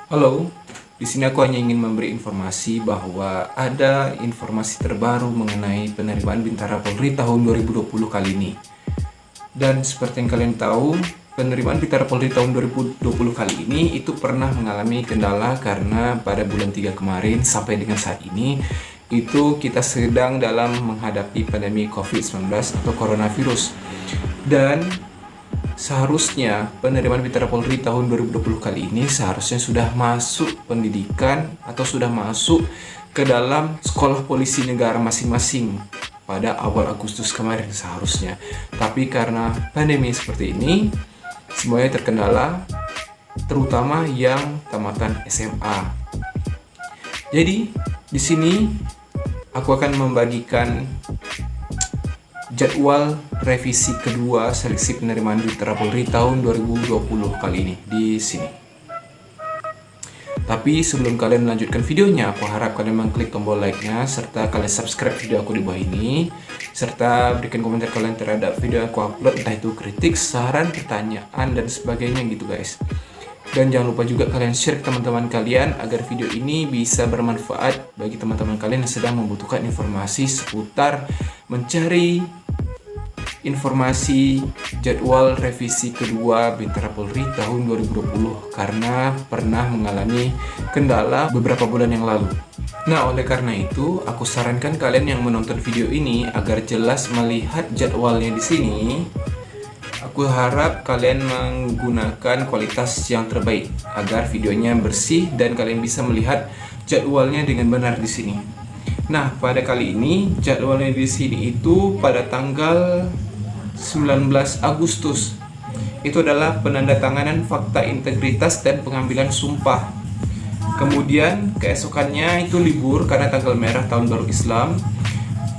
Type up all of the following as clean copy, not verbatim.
Halo, di sini aku hanya ingin memberi informasi bahwa ada informasi terbaru mengenai penerimaan Bintara Polri tahun 2020 kali ini. Dan seperti yang kalian tahu, penerimaan Bintara Polri tahun 2020 kali ini itu pernah mengalami kendala karena pada bulan 3 kemarin sampai dengan saat ini itu kita sedang dalam menghadapi pandemi COVID-19 atau coronavirus. Dan seharusnya penerimaan Bintara Polri tahun 2020 kali ini seharusnya sudah masuk pendidikan atau sudah masuk ke dalam sekolah polisi negara masing-masing pada awal Agustus kemarin seharusnya. Tapi karena pandemi seperti ini, semuanya terkendala, terutama yang tamatan SMA. Jadi, di sini aku akan membagikan jadwal revisi kedua seleksi penerimaan Bintara Polri tahun 2020 kali ini di sini. Tapi sebelum kalian melanjutkan videonya, aku harap kalian mengklik tombol like-nya serta kalian subscribe video aku di bawah ini, serta berikan komentar kalian terhadap video yang aku upload, entah itu kritik, saran, pertanyaan, dan sebagainya gitu guys. Dan jangan lupa juga kalian share ke teman-teman kalian agar video ini bisa bermanfaat bagi teman-teman kalian yang sedang membutuhkan informasi seputar mencari informasi jadwal revisi kedua Bintara Polri tahun 2020 karena pernah mengalami kendala beberapa bulan yang lalu. Nah, oleh karena itu, aku sarankan kalian yang menonton video ini agar jelas melihat jadwalnya di sini. Aku harap kalian menggunakan kualitas yang terbaik agar videonya bersih dan kalian bisa melihat jadwalnya dengan benar di sini. Nah, pada kali ini jadwalnya di sini itu pada tanggal 19 Agustus. Itu adalah penandatanganan fakta integritas dan pengambilan sumpah. Kemudian keesokannya itu libur karena tanggal merah tahun baru Islam.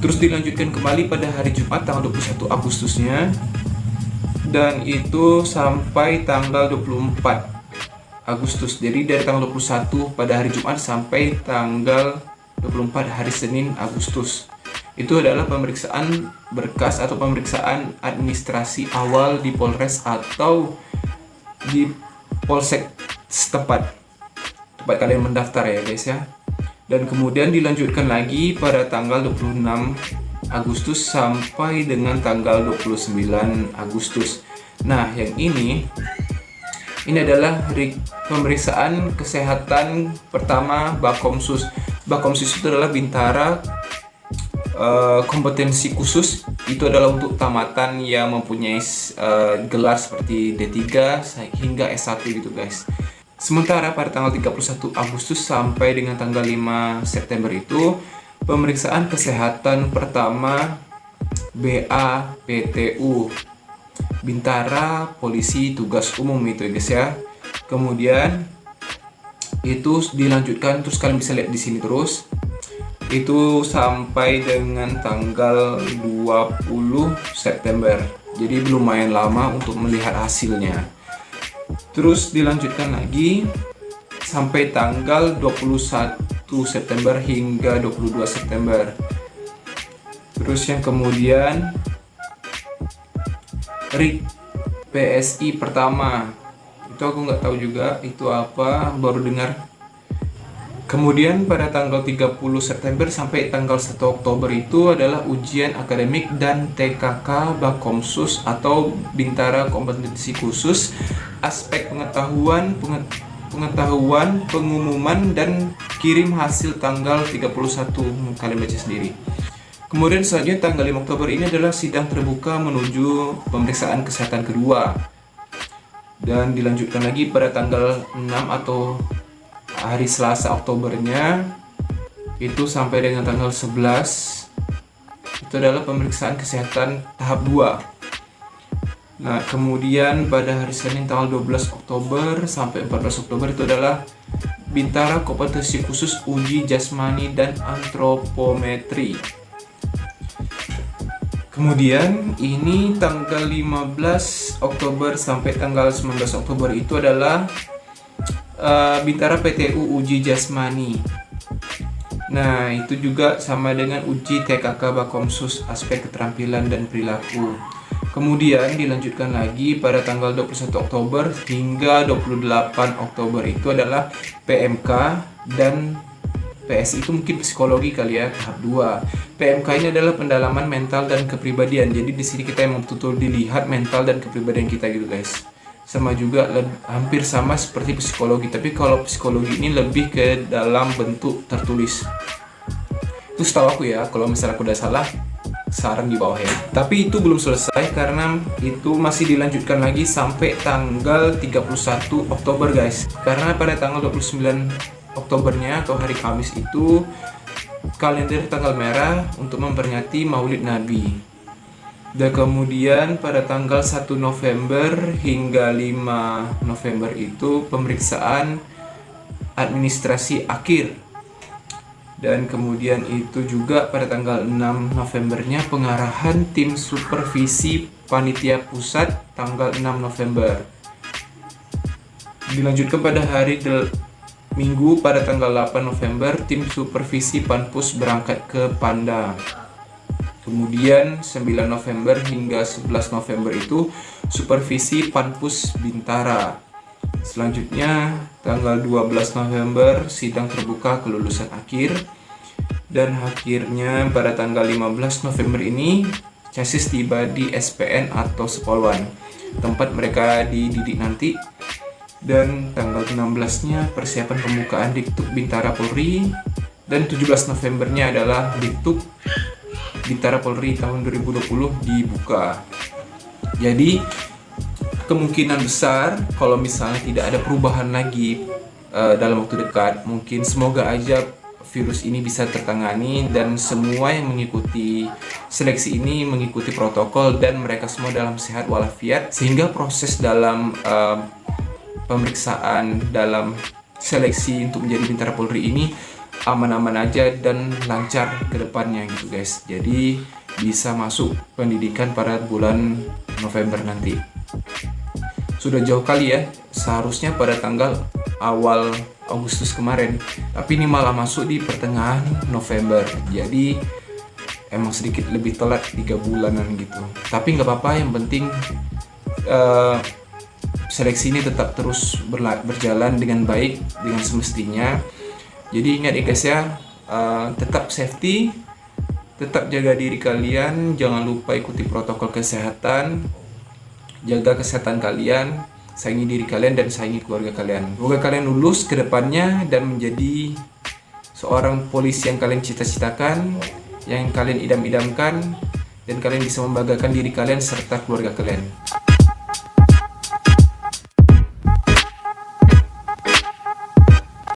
Terus dilanjutkan kembali pada hari Jumat tanggal 21 Agustusnya. Dan itu sampai tanggal 24 Agustus. Jadi dari tanggal 21 pada hari Jumat sampai tanggal 24 hari Senin Agustus. Itu adalah pemeriksaan berkas atau pemeriksaan administrasi awal di Polres atau di Polsek setempat tempat kalian mendaftar ya guys ya. Dan kemudian dilanjutkan lagi pada tanggal 26 Agustus sampai dengan tanggal 29 Agustus. Nah, yang ini adalah pemeriksaan kesehatan pertama Bakomsus. Bakomsus itu adalah Bintara kompetensi khusus. Itu adalah untuk tamatan yang mempunyai gelar seperti D3 hingga S1 gitu guys. Sementara pada tanggal 31 Agustus sampai dengan tanggal 5 September itu pemeriksaan kesehatan pertama BAPTU, Bintara Polisi Tugas Umum itu ya guys ya. Kemudian itu dilanjutkan, terus kalian bisa lihat di sini terus. Itu sampai dengan tanggal 20 September. Jadi lumayan lama untuk melihat hasilnya. Terus dilanjutkan lagi sampai tanggal 21 September hingga 22 September. Terus yang kemudian RIK PSI pertama. Itu aku nggak tahu juga itu apa, baru dengar. Kemudian pada tanggal 30 September sampai tanggal 1 Oktober itu adalah ujian akademik dan TKK Bakomsus atau Bintara Kompetensi Khusus, aspek pengetahuan, pengumuman, dan kirim hasil tanggal 31. Kalian baca sendiri. Kemudian selanjutnya tanggal 5 Oktober ini adalah sidang terbuka menuju pemeriksaan kesehatan kedua. Dan dilanjutkan lagi pada tanggal 6 atau hari Selasa Oktobernya itu sampai dengan tanggal 11. Itu adalah pemeriksaan kesehatan tahap 2. Nah, kemudian pada hari Senin tanggal 12 Oktober sampai 14 Oktober itu adalah Bintara Kompetensi Khusus Uji Jasmani dan Antropometri. Kemudian ini tanggal 15 Oktober sampai tanggal 19 Oktober itu adalah Bintara PTU Uji Jasmani. Nah, itu juga sama dengan uji TKK Bakomsus, aspek keterampilan dan perilaku. Kemudian dilanjutkan lagi pada tanggal 21 Oktober hingga 28 Oktober itu adalah PMK dan PS itu mungkin psikologi kali ya, tahap 2. PMK ini adalah pendalaman mental dan kepribadian. Jadi di sini kita yang betul-betul dilihat mental dan kepribadian kita gitu guys. Sama juga hampir sama seperti psikologi, tapi kalau psikologi ini lebih ke dalam bentuk tertulis. Itu setahu aku ya, kalau misalnya aku udah salah saran di bawah ya. Tapi itu belum selesai karena itu masih dilanjutkan lagi sampai tanggal 31 Oktober guys. Karena pada tanggal 29 Oktobernya atau hari Kamis itu kalender tanggal merah untuk memperingati Maulid Nabi. Dan kemudian pada tanggal 1 November hingga 5 November itu pemeriksaan administrasi akhir. Dan kemudian itu juga pada tanggal 6 Novembernya pengarahan tim supervisi panitia pusat tanggal 6 November. Dilanjutkan pada hari Minggu pada tanggal 8 November tim supervisi Panpus berangkat ke Padang. Kemudian 9 November hingga 11 November itu supervisi Panpus Bintara. Selanjutnya tanggal 12 November sidang terbuka kelulusan akhir. Dan akhirnya pada tanggal 15 November ini chassis tiba di SPN atau Sepolwan, tempat mereka dididik nanti. Dan tanggal 16-nya persiapan pembukaan Diktuk Bintara Polri, dan 17 Novembernya adalah Diktuk Bintara Polri tahun 2020 dibuka. Jadi kemungkinan besar kalau misalnya tidak ada perubahan lagi dalam waktu dekat, mungkin semoga aja virus ini bisa tertangani dan semua yang mengikuti seleksi ini mengikuti protokol dan mereka semua dalam sehat walafiat, sehingga proses dalam pemeriksaan dalam seleksi untuk menjadi Bintara Polri ini aman-aman aja dan lancar ke depannya gitu guys. Jadi bisa masuk pendidikan pada bulan November nanti. Sudah jauh kali ya, seharusnya pada tanggal awal Agustus kemarin, tapi ini malah masuk di pertengahan November. Jadi emang sedikit lebih telat 3 bulanan gitu. Tapi nggak apa-apa, yang penting seleksi ini tetap terus berjalan dengan baik, dengan semestinya. Jadi ingat ya guys ya, tetap safety, tetap jaga diri kalian, jangan lupa ikuti protokol kesehatan, jaga kesehatan kalian, sayangi diri kalian dan sayangi keluarga kalian. Semoga kalian lulus ke depannya dan menjadi seorang polisi yang kalian cita-citakan, yang kalian idam-idamkan, dan kalian bisa membanggakan diri kalian serta keluarga kalian.